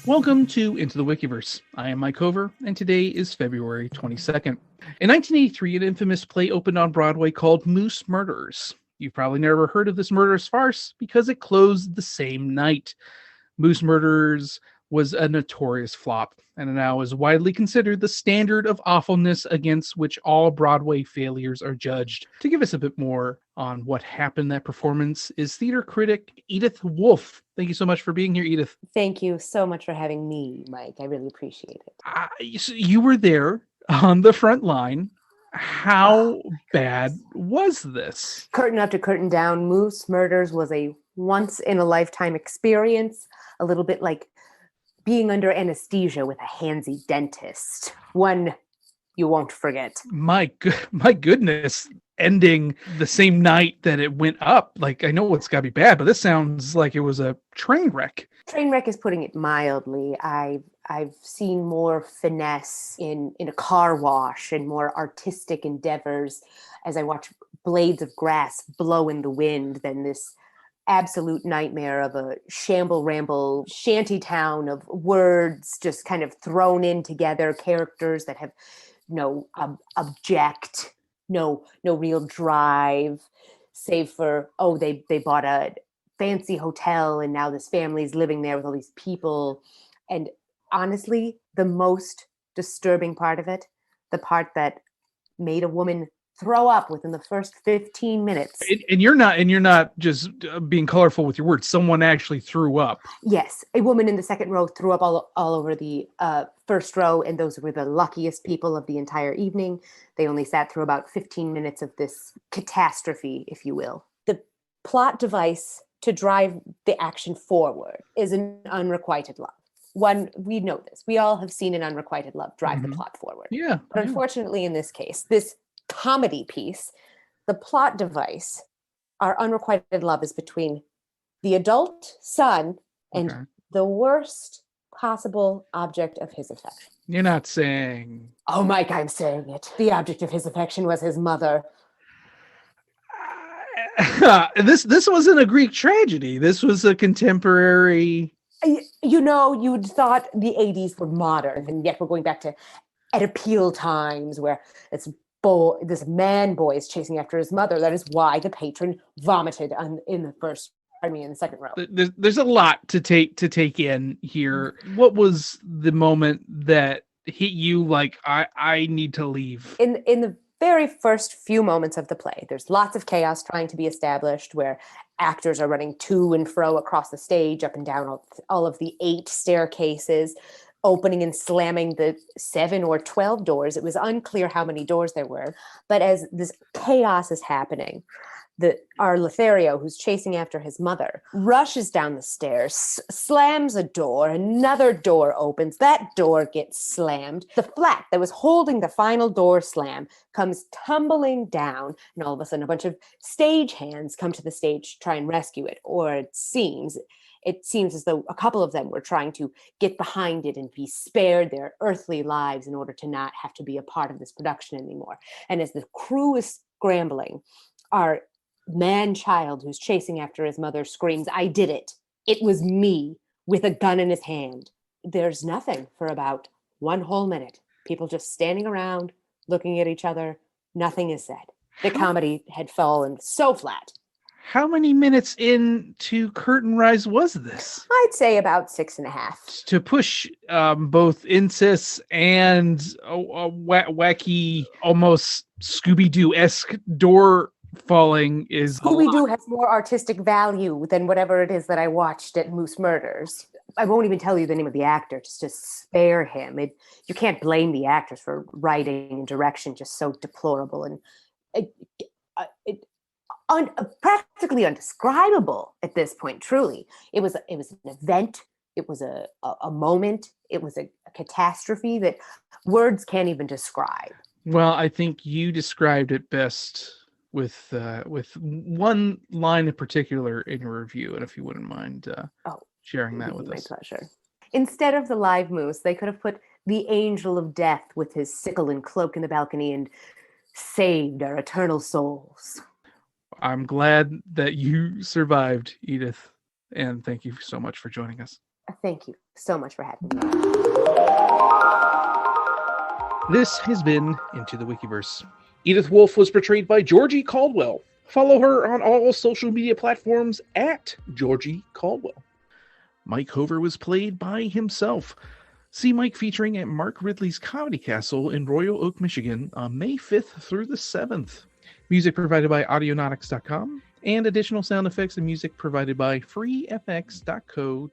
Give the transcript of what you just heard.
Welcome to Into the Wikiverse. I am Mike Hover, and today is February 22nd. In 1983, an infamous play opened on Broadway called Moose Murderers. You've probably never heard of this murderous farce because it closed the same night. Moose Murderers was a notorious flop, and now is widely considered the standard of awfulness against which all Broadway failures are judged. To give us a bit more on what happened in that performance is theater critic Edith Wolf. Thank you so much for being here, Edith. Thank you so much for having me, Mike. I really appreciate it. You were there on the front line. How bad was this? Curtain up to curtain down, Moose Murders was a once-in-a-lifetime experience, a little bit like being under anesthesia with a handsy dentist. One you won't forget. My goodness, ending the same night that it went up. Like, I know it's got to be bad, but this sounds like it was a train wreck. Train wreck is putting it mildly. I've seen more finesse in a car wash and more artistic endeavors as I watch blades of grass blow in the wind than this absolute nightmare of a shamble-ramble shanty town of words just kind of thrown in together, characters that have no object, no real drive, save for, they bought a fancy hotel and now this family's living there with all these people. And honestly, the most disturbing part of it, the part that made a woman throw up within the first 15 minutes. And you're not just being colorful with your words. Someone actually threw up. Yes, a woman in the second row threw up all over the first row, and those were the luckiest people of the entire evening. They only sat through about 15 minutes of this catastrophe, if you will. The plot device to drive the action forward is an unrequited love. We know this. We all have seen an unrequited love drive the plot forward. Yeah. But unfortunately, in this case, this comedy piece, the plot device, our unrequited love is between the adult son and the worst possible object of his affection. You're not saying... Oh, Mike, I'm saying it. The object of his affection was his mother. This wasn't a Greek tragedy. This was a contemporary... You know, you'd thought the 80s were modern, and yet we're going back to Oedipal times where this man boy is chasing after his mother. That is why the patron vomited in the second row. There's a lot to take in here. What was the moment that hit you like, I need to leave? In the very first few moments of the play, there's lots of chaos trying to be established where actors are running to and fro across the stage, up and down all of the 8 staircases, opening and slamming the 7 or 12 doors. It was unclear how many doors there were. But as this chaos is happening, our Lothario, who's chasing after his mother, rushes down the stairs, slams a door, another door opens, that door gets slammed. The flat that was holding the final door slam comes tumbling down, and all of a sudden a bunch of stage hands come to the stage to try and rescue it, or it seems as though a couple of them were trying to get behind it and be spared their earthly lives in order to not have to be a part of this production anymore. And as the crew is scrambling, our man-child who's chasing after his mother screams, "I did it. It was me," with a gun in his hand. There's nothing for about 1 whole minute. People just standing around, looking at each other. Nothing is said. The comedy had fallen so flat. How many minutes into curtain rise was this? I'd say about 6.5. To push both incest and a wacky, almost Scooby-Doo-esque door falling is... Scooby-Doo has more artistic value than whatever it is that I watched at Moose Murders. I won't even tell you the name of the actor, just to spare him. You can't blame the actors for writing and direction just so deplorable and practically undescribable at this point. Truly, it was an event. It was a moment. It was a catastrophe that words can't even describe. Well, I think you described it best with one line in particular in your review, and if you wouldn't mind sharing that with us. My pleasure. Instead of the live moose, they could have put the angel of death with his sickle and cloak in the balcony and saved our eternal souls. I'm glad that you survived, Edith, and thank you so much for joining us. Thank you so much for having me. This has been Into the Wikiverse. Edith Wolf was portrayed by Georgie Cadwell. Follow her on all social media platforms at Georgie Cadwell. Mike Hover was played by himself. See Mike featuring at Mark Ridley's Comedy Castle in Royal Oak, Michigan on May 5th through the 7th. Music provided by Audionautics.com and additional sound effects and music provided by freefx.co.uk.